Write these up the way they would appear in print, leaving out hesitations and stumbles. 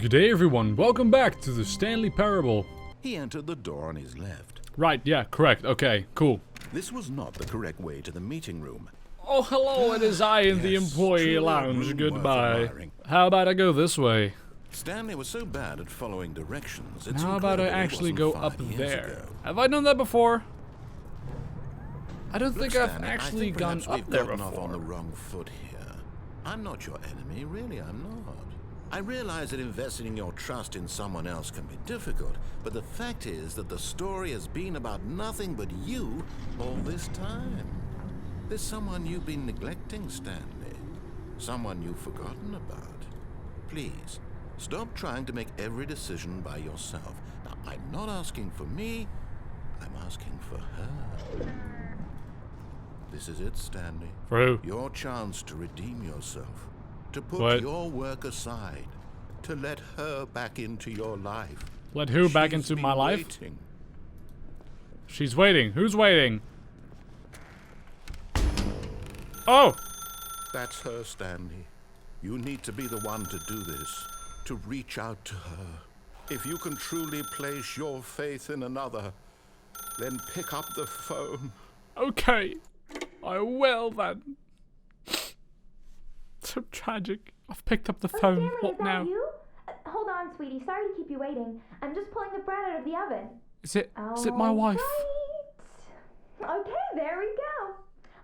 Good day everyone, welcome back to the Stanley parable. He entered the door on his left. Right, yeah, correct, okay, cool. This was not the correct way to the meeting room. Oh hello, it is I in the Yes, employee truly a lounge, room goodbye. worth admiring. How about I go this way? Stanley was so bad at following directions. It's How about I incredible it actually wasn't go 5 up years there? ago. Have I done that before? I don't Look, think I've Stanley, actually I think gone perhaps up we've there gotten off on the before. wrong foot here. I'm not your enemy, really I'm not. I realize that investing your trust in someone else can be difficult, but the fact is that the story has been about nothing but you all this time. There's someone you've been neglecting, Stanley. Someone you've forgotten about. Please, stop trying to make every decision by yourself. Now, I'm not asking for me, I'm asking for her. This is it, Stanley. For who? Your chance to redeem yourself. To put What? your work aside. To let her back into your life. Let who back She's into my been life? waiting. She's waiting. Who's waiting? Oh! That's her, Stanley. You need to be the one to do this. To reach out to her. If you can truly place your faith in another, then pick up the phone. Okay. I will then. So tragic. I've picked up the phone. Stanley, What is that now? you? Hold on, sweetie. Sorry to keep you waiting. I'm just pulling the bread out of the oven. Is it my wife? Right. Okay, there we go.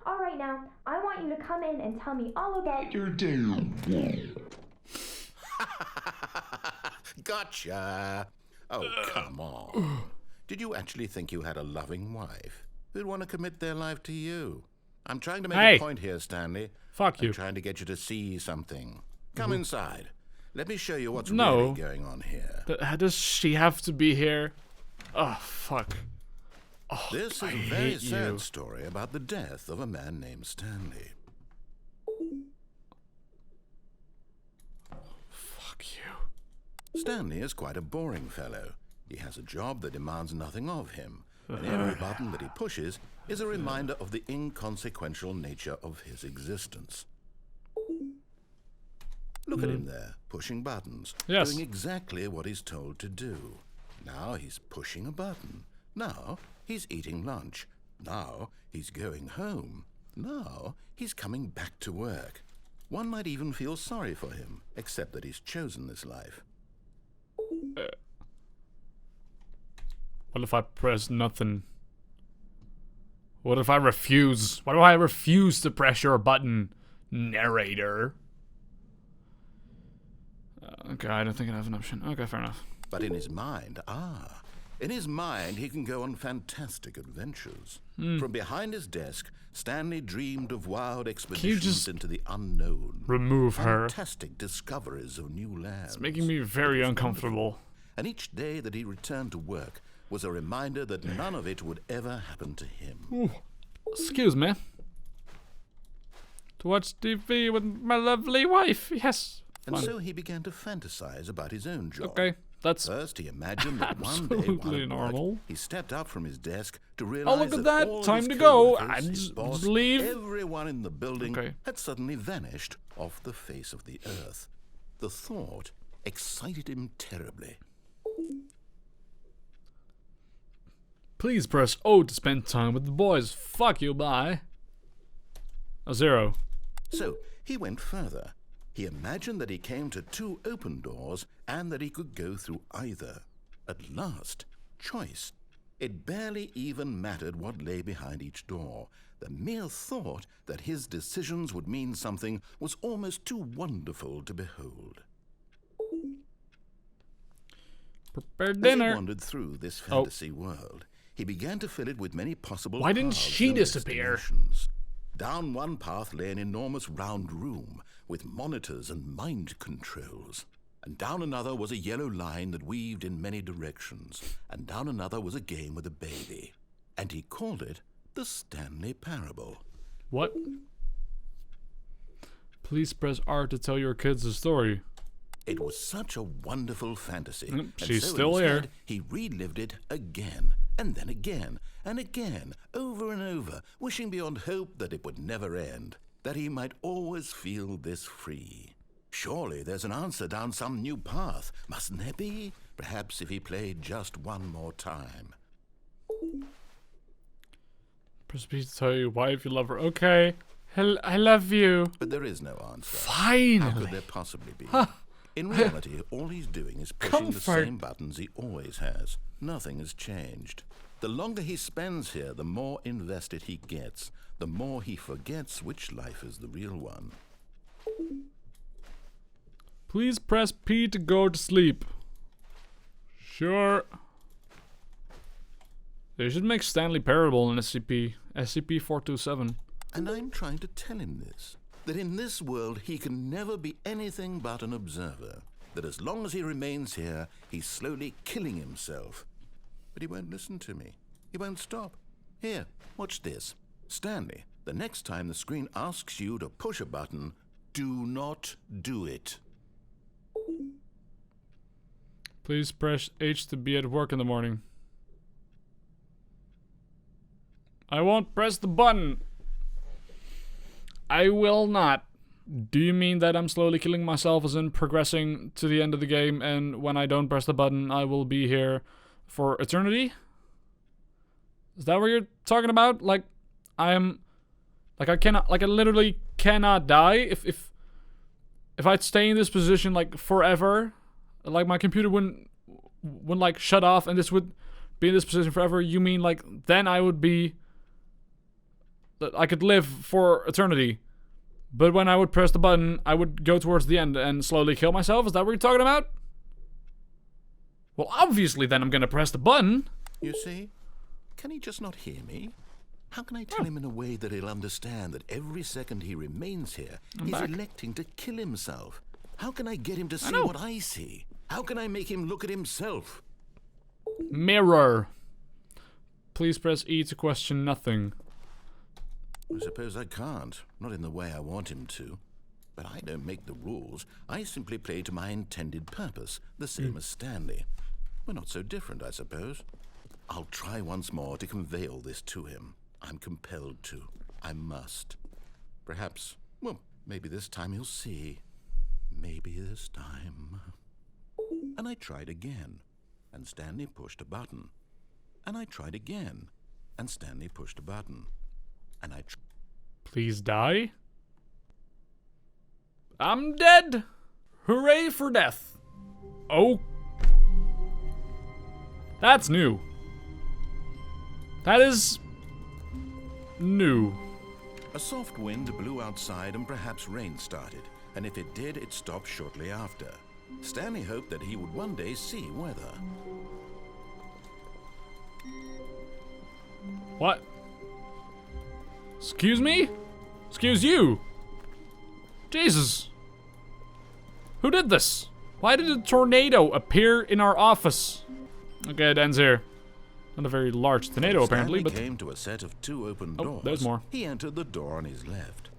All right, now, I want you to come in and tell me all about your day. Gotcha. Oh, come on. Did you actually think you had a loving wife who'd want to commit their life to you? I'm trying to make Hey. a point here, Stanley. Fuck you. I'm trying to get you to see something. Come inside. Let me show you what's No. really going on here. Does she have to be here? Oh, fuck. Oh, This is I a very hate sad you. story about the death of a man named Stanley. Fuck you. Stanley is quite a boring fellow. He has a job that demands nothing of him, and every button that he pushes is a reminder of the inconsequential nature of his existence. Look at him there, pushing buttons, Yes. doing exactly what he's told to do. Now he's pushing a button. Now he's eating lunch. Now he's going home. Now he's coming back to work. One might even feel sorry for him, except that he's chosen this life. What if I press nothing? What if I refuse? Why do I refuse to press your button, narrator? Okay, I don't think I have an option. Okay, fair enough. But in his mind, he can go on fantastic adventures. From behind his desk, Stanley dreamed of wild expeditions just into the unknown. Remove her. Fantastic discoveries of new lands. It's making me very uncomfortable. And each day that he returned to work was a reminder that none of it would ever happen to him. Ooh. Excuse me. To watch TV with my lovely wife. Yes. And Fun. so he began to fantasize about his own job. Okay, that's First, he imagined that one day, absolutely while at work, normal. he stepped up from his desk to Oh, realize look at that. all of Time his to go. coworkers, And his just boss, leave. everyone in the building Okay. had suddenly vanished off the face of the earth. The thought excited him terribly. Please press O to spend time with the boys. Fuck you, bye. A 0. So he went further. He imagined that he came to 2 open doors and that he could go through either. At last, choice. It barely even mattered what lay behind each door. The mere thought that his decisions would mean something was almost too wonderful to behold. Prepare As he dinner. wandered through this fantasy world, he began to fill it with many possible Why didn't paths she and disappear? destinations. Down one path lay an enormous round room with monitors and mind controls. And down another was a yellow line that weaved in many directions. And down another was a game with a baby. And he called it the Stanley Parable. What? Please press R to tell your kids a story. It was such a wonderful fantasy. Yep, and she's so still here. instead, he relived it again, and then again, and again, over and over, wishing beyond hope that it would never end, that he might always feel this free. Surely there's an answer down some new path, mustn't there be? Perhaps if he played just one more time. Press B to tell your wife you love her. Okay. I love you. But there is no answer. Finally. How could there possibly be? In reality, all he's doing is pushing the same buttons he always has. Nothing has changed. The longer he spends here, the more invested he gets. The more he forgets which life is the real one. Please press P to go to sleep. Sure. They should make Stanley parable in SCP. SCP-427. And I'm trying to tell him this. That in this world he can never be anything but an observer. That as long as he remains here, he's slowly killing himself. But he won't listen to me. He won't stop. Here, watch this. Stanley, the next time the screen asks you to push a button, do not do it. Please press H to be at work in the morning. I won't press the button. I will not. Do you mean that I'm slowly killing myself as in progressing to the end of the game, and when I don't press the button I will be here for eternity? Is that what you're talking about? Like, I literally cannot die if I'd stay in this position like forever, like my computer wouldn't like shut off and this would be in this position forever. You mean like then I would be, I could live for eternity, but when I would press the button I would go towards the end and slowly kill myself? Is that what you're talking about? Well, obviously then I'm gonna press the button. You see? Can he just not hear me? How can I tell him in a way that he'll understand that every second he remains here, he's electing to kill himself? How can I get him to see what I see? How can I make him look at himself? Mirror. Please press E to question nothing. I suppose I can't. Not in the way I want him to. But I don't make the rules. I simply play to my intended purpose, the same as Stanley. We're not so different, I suppose. I'll try once more to convey all this to him. I'm compelled to. I must. Perhaps, well, maybe this time he'll see. Maybe this time. And I tried again, and Stanley pushed a button. And I tried again, and Stanley pushed a button. And I Please die. I'm dead. Hooray for death. Oh. That's new. That is new. A soft wind blew outside and perhaps rain started, and if it did, it stopped shortly after. Stanley hoped that he would one day see weather. What? Excuse me? Excuse you? Jesus. Who did this? Why did a tornado appear in our office? Okay, it ends here. Not a very large tornado, apparently, but... Stanley came to a set of two open doors. Oh, there's more. He entered the door on his left.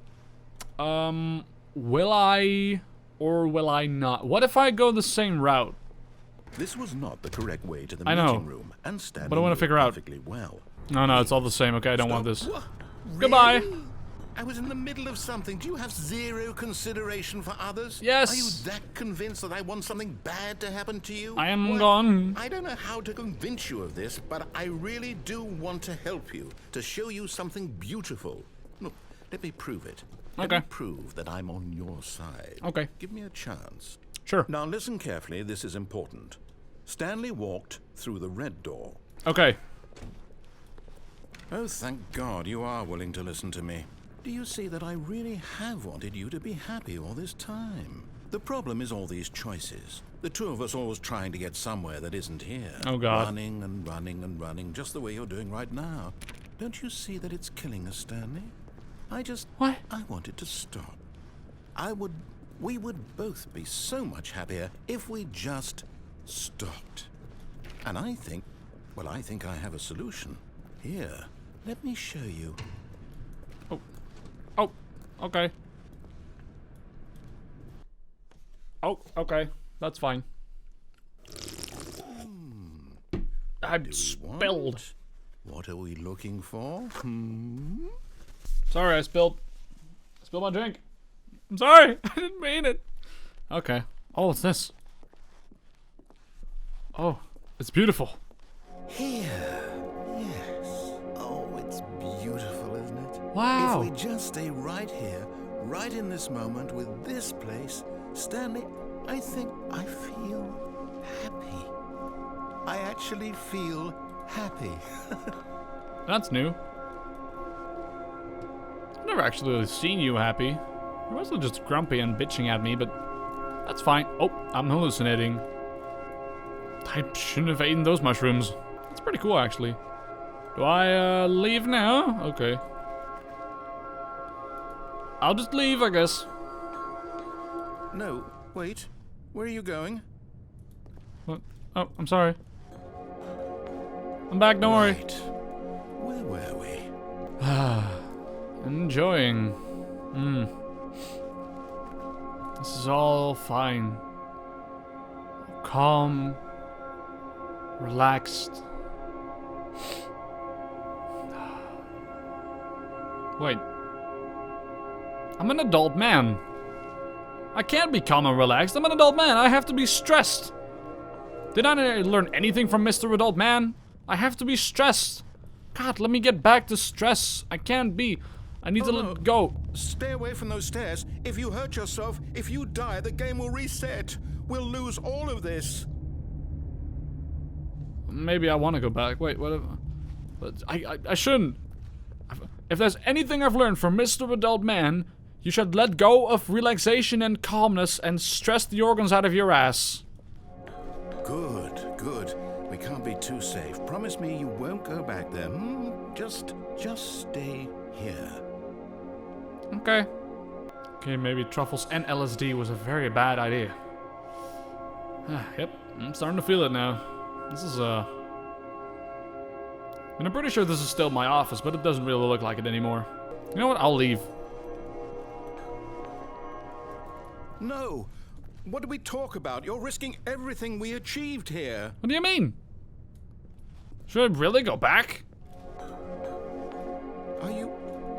Will I or will I not? What if I go the same route? This was not the correct way to the I know, meeting room, and Stanley but I want to figure out. perfectly well. No, it's all the same. Okay, I don't want this. What? Goodbye. Really? I was in the middle of something. Do you have zero consideration for others? Yes. Are you that convinced that I want something bad to happen to you? I am Well, gone. I don't know how to convince you of this, but I really do want to help you, to show you something beautiful. Look, let me prove it. Let me prove that I'm on your side. Okay. Give me a chance. Sure. Now listen carefully, this is important. Stanley walked through the red door. Okay. Oh, thank God you are willing to listen to me. Do you see that I really have wanted you to be happy all this time? The problem is all these choices. The two of us always trying to get somewhere that isn't here. Oh, God. Running and running and running, just the way you're doing right now. Don't you see that it's killing us, Stanley? What? I want it to stop. We would both be so much happier if we just stopped. And I think I have a solution. Here, let me show you. Oh, okay. Oh, okay. That's fine. I'm spilled. What are we looking for? Sorry, I spilled my drink. I'm sorry. I didn't mean it. Okay. Oh, what's this? Oh, it's beautiful. Here. Yes. Oh, it's beautiful, isn't it? Wow. If we just stay right here, right in this moment with this place, Stanley, I think I feel happy. I actually feel happy. That's new. I've never actually really seen you happy. You're mostly just grumpy and bitching at me, but that's fine. Oh, I'm hallucinating. I shouldn't have eaten those mushrooms. It's pretty cool, actually. Do I, leave now? Okay. I'll just leave, I guess. No, wait. Where are you going? What? Oh, I'm sorry. I'm back, don't worry. Right. Where were we? Enjoying. This is all fine. Calm. Relaxed. Wait. I'm an adult man. I can't be calm and relaxed. I'm an adult man. I have to be stressed. Did I learn anything from Mr. Adult Man? I have to be stressed. God, let me get back to stress. I can't be. I need to let it go. Stay away from those stairs. If you hurt yourself, if you die, the game will reset. We'll lose all of this. Maybe I want to go back. Wait, what? But I shouldn't. If there's anything I've learned from Mr. Adult Man, you should let go of relaxation and calmness and stress the organs out of your ass. Good, good. We can't be too safe. Promise me you won't go back there. Just stay here. Okay. Okay, maybe truffles and LSD was a very bad idea. Yep, I'm starting to feel it now. This is, and I'm pretty sure this is still my office, but it doesn't really look like it anymore. You know what? I'll leave. No. What do we talk about? You're risking everything we achieved here. What do you mean? Should I really go back? Are you...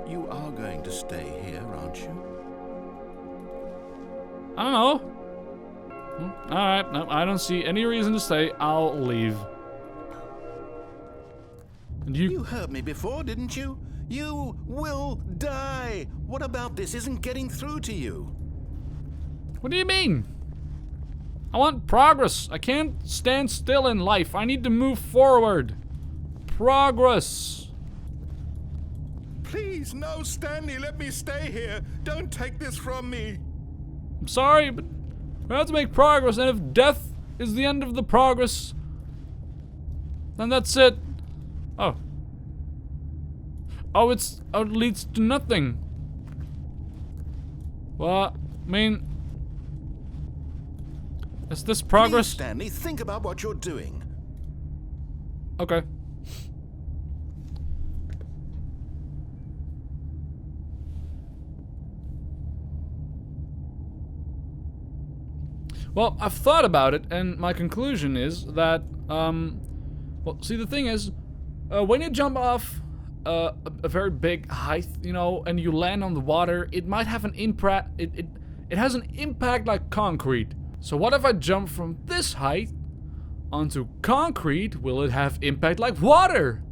You are going to stay here, aren't you? I don't know. Alright, no, I don't see any reason to stay. I'll leave. And You heard me before, didn't you? You will die. What about this isn't getting through to you? What do you mean? I want progress. I can't stand still in life. I need to move forward. Progress. Please, no, Stanley, let me stay here. Don't take this from me. I'm sorry, but we have to make progress, and if death is the end of the progress, then that's it. Oh. Oh, it leads to nothing. Well, I mean, is this progress? Please, Stanley, think about what you're doing. Okay. Well, I've thought about it, and my conclusion is that, well, see, the thing is, when you jump off a very big height, you know, and you land on the water, it might have an impact. It has an impact like concrete. So what if I jump from this height onto concrete? Will it have impact like water?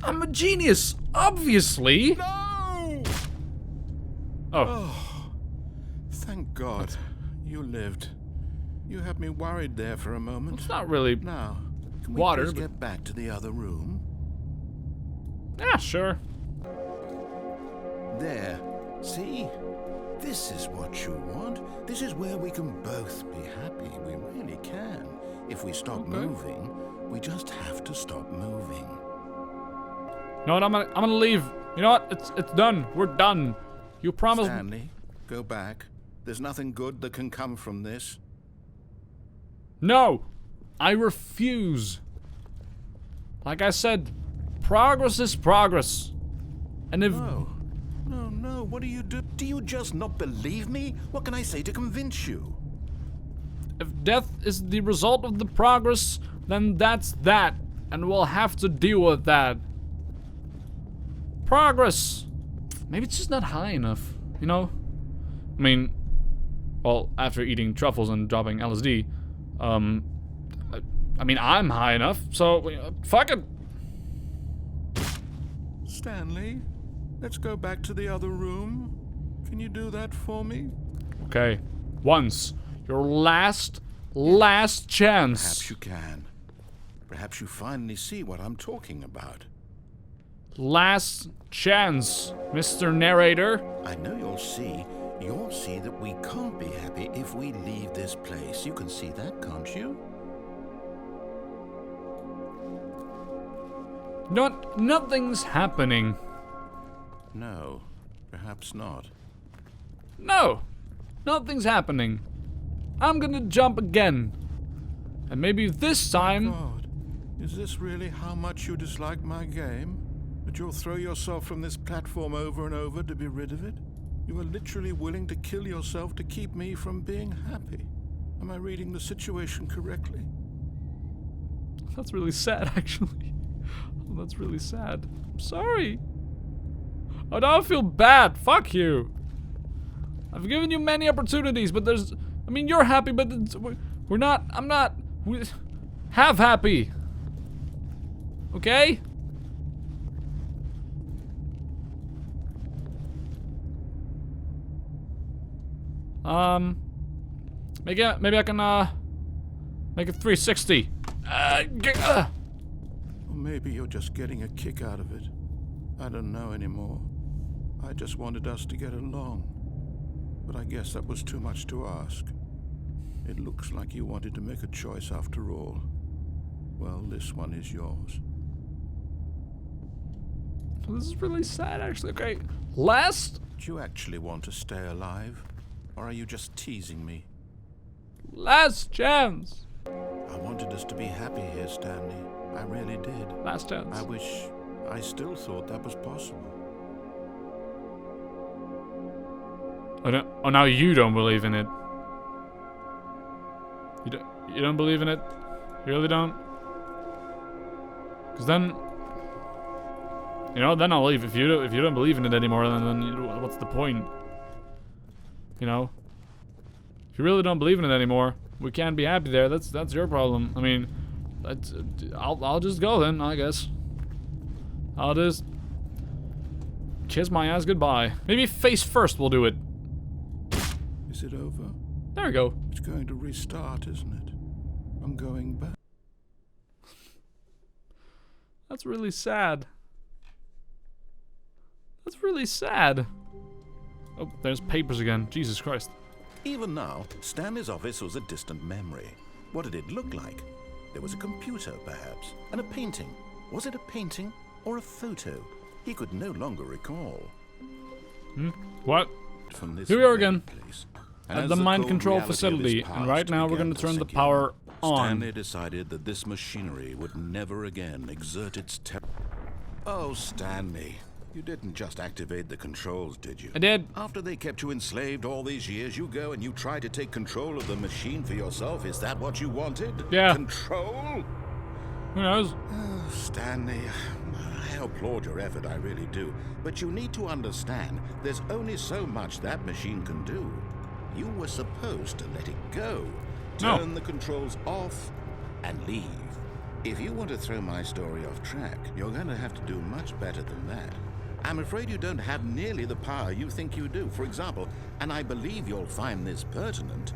I'm a genius, obviously. No! Oh. Thank God. You lived. You had me worried there for a moment. It's not really Now, can we water, please but... get back to the other room? Yeah, sure. There. See? This is what you want. This is where we can both be happy. We really can. If we stop moving, we just have to stop moving. You know what? I'm gonna leave. You know what? It's done. We're done. You promised. Stanley, go back. There's nothing good that can come from this. No, I refuse. Like I said, progress is progress. And if No, what do you do? Do you just not believe me? What can I say to convince you? if death is the result of the progress, then that's that, and we'll have to deal with that. Progress. Maybe it's just not high enough, you know? I mean, Well, after eating truffles and dropping LSD. I mean, I'm high enough, so fuck it. Stanley, let's go back to the other room. Can you do that for me? Okay. Once. Your last chance. Perhaps you can. Perhaps you finally see what I'm talking about. Last chance, Mr. Narrator. I know you'll see that we can't be happy if we leave this place. You can see that, can't you? Nothing's happening. No, perhaps not. No, nothing's happening. I'm gonna jump again. And maybe this time... God, is this really how much you dislike my game? That you'll throw yourself from this platform over and over to be rid of it? You are literally willing to kill yourself to keep me from being happy. Am I reading the situation correctly? That's really sad, actually. Oh, that's really sad. I'm sorry. Oh, now I feel bad. Fuck you. I've given you many opportunities, but there's... I mean, you're happy, but we're not... I'm not... Have happy. Okay? Maybe I can, make it 360. Or maybe you're just getting a kick out of it. I don't know anymore. I just wanted us to get along. But I guess that was too much to ask. It looks like you wanted to make a choice after all. Well, this one is yours. This is really sad, actually. Okay, last... Do you actually want to stay alive? Or are you just teasing me? Last chance. I wanted us to be happy here, Stanley. I really did. Last chance. I wish I still thought that was possible. Oh, now you don't believe in it. You don't believe in it? You really don't? Because then... You know, then I'll leave. If you don't believe in it anymore, then what's the point? You know? If you really don't believe in it anymore, we can't be happy there. That's your problem. I mean, I'll just go then, I guess. I'll just kiss my ass goodbye. Maybe face first will do it. Is it over? There we go. It's going to restart, isn't it? I'm going back. That's really sad. That's really sad. Oh, there's papers again. Jesus Christ. Even now, Stanley's office was a distant memory. What did it look like? There was a computer, perhaps, and a painting. Was it a painting or a photo? He could no longer recall. What? From this Here we are again. place. At the mind control facility, and right now we're going to turn the power on. Stanley decided that this machinery would never again exert its terror. Oh, Stanley, you didn't just activate the controls, did you? I did. After they kept you enslaved all these years, you go and you try to take control of the machine for yourself. Is that what you wanted? Yeah. Control? Who knows? Oh, Stanley, I applaud your effort, I really do. But you need to understand, there's only so much that machine can do. You were supposed to let it go. Turn the controls off and leave. If you want to throw my story off track, you're going to have to do much better than that. I'm afraid you don't have nearly the power you think you do. For example, and I believe you'll find this pertinent,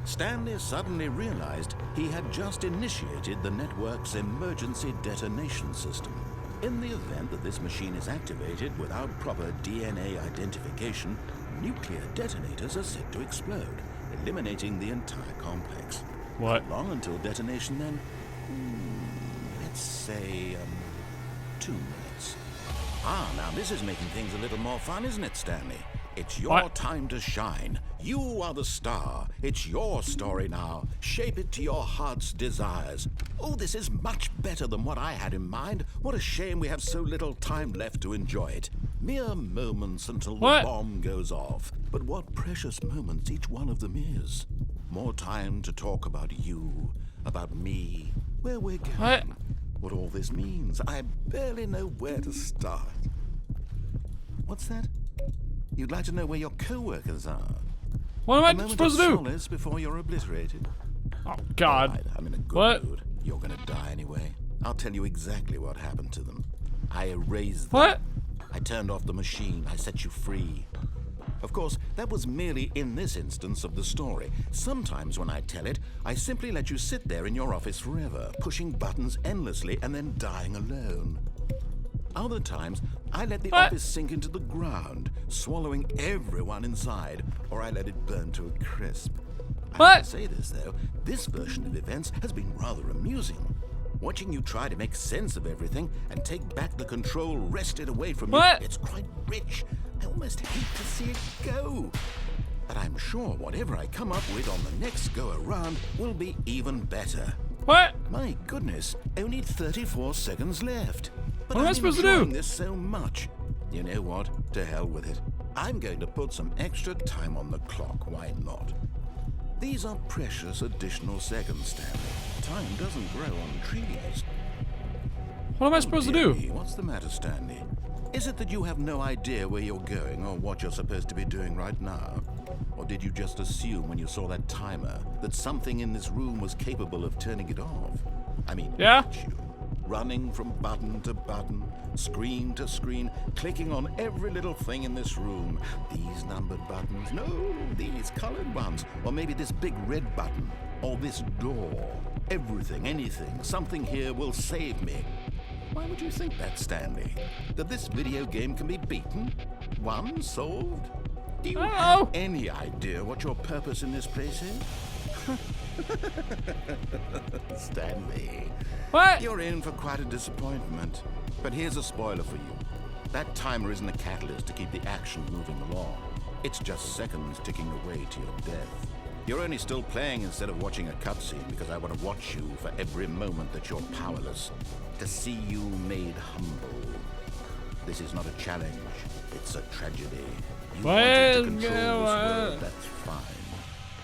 Stanley suddenly realized he had just initiated the network's emergency detonation system. In the event that this machine is activated without proper DNA identification, nuclear detonators are set to explode, eliminating the entire complex. What? How long until detonation then? Let's say, 2 minutes. Ah, now this is making things a little more fun, isn't it, Stanley? It's your time to shine. You are the star. It's your story now. Shape it to your heart's desires. Oh, this is much better than what I had in mind. What a shame we have so little time left to enjoy it. Mere moments until the bomb goes off. But what precious moments each one of them is. More time to talk about you, about me, where we're going, what all this means. I barely know where to start. What's that? You'd like to know where your co-workers are? What am A I moment supposed of to do? solace before you're obliterated. Oh, God. All right, I'm in a good What? mood. You're gonna die anyway. I'll tell you exactly what happened to them. I erased them. What? I turned off the machine. I set you free. Of course, that was merely in this instance of the story. Sometimes when I tell it, I simply let you sit there in your office forever, pushing buttons endlessly and then dying alone. Other times, I let the What? office sink into the ground, swallowing everyone inside, or I let it burn to a crisp. I What? have to say this, though, this version of events has been rather amusing. Watching you try to make sense of everything and take back the control wrested away from What? you, it's quite rich. I almost hate to see it go. But I'm sure whatever I come up with on the next go-around will be even better. What? My goodness, only 34 seconds left. But What am I I'm supposed to do? enjoying this so much. You know what? To hell with it. I'm going to put some extra time on the clock. Why not? These are precious additional seconds, Stanley. Time doesn't grow on trees. What am I supposed to Dear do? me, what's the matter, Stanley? Is it that you have no idea where you're going or what you're supposed to be doing right now? Or did you just assume when you saw that timer that something in this room was capable of turning it off? I mean, Yeah? look at you, running from button to button, screen to screen, clicking on every little thing in this room. These numbered buttons, no, these colored ones, or maybe this big red button, or this door. Everything, anything, something here will save me. Why would you think that, Stanley? That this video game can be beaten? Won? Solved? Do you have Oh. any idea what your purpose in this place is? Stanley, What? you're in for quite a disappointment. But here's a spoiler for you. That timer isn't a catalyst to keep the action moving along. It's just seconds ticking away to your death. You're only still playing instead of watching a cutscene because I want to watch you for every moment that you're powerless. To see you made humble. This is not a challenge. It's a tragedy. You wanted to control this world, that's fine.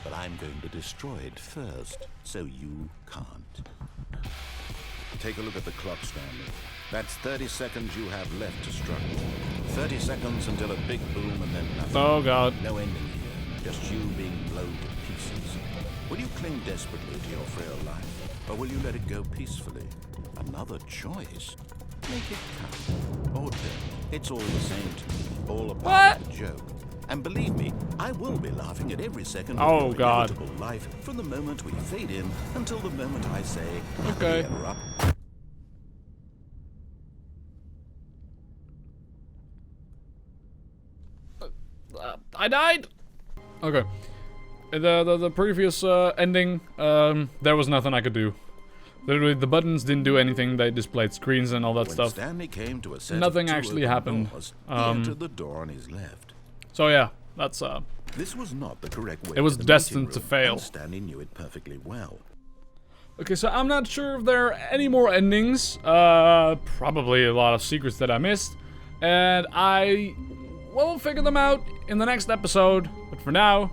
But I'm going to destroy it first, so you can't. Take a look at the clock, Stanley. That's 30 seconds you have left to struggle. 30 seconds until a big boom and then nothing. Oh, God. No ending here, just you being blown to pieces. Will you cling desperately to your frail life, or will you let it go peacefully? Another choice. Make it count. Or don't. It's all the same to me. All a part of the joke. And believe me, I will be laughing at every second of Oh, your God. inevitable life from the moment we fade in until the moment I say, Okay. "Happy ever up." I died. Okay. The previous ending, there was nothing I could do. Literally, the buttons didn't do anything. They displayed screens and all that When stuff. Stanley came to a set Nothing of two actually open happened. doors, he entered the door on his left. So yeah, that's This was not the correct way. It was to the destined meeting to room, fail. and Stanley knew it perfectly well. Okay, so I'm not sure if there are any more endings. Probably a lot of secrets that I missed. And I will figure them out in the next episode. But for now,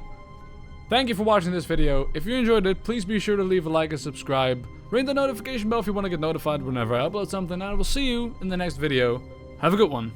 thank you for watching this video. If you enjoyed it, please be sure to leave a like and subscribe. Ring the notification bell if you want to get notified whenever I upload something. And I will see you in the next video. Have a good one.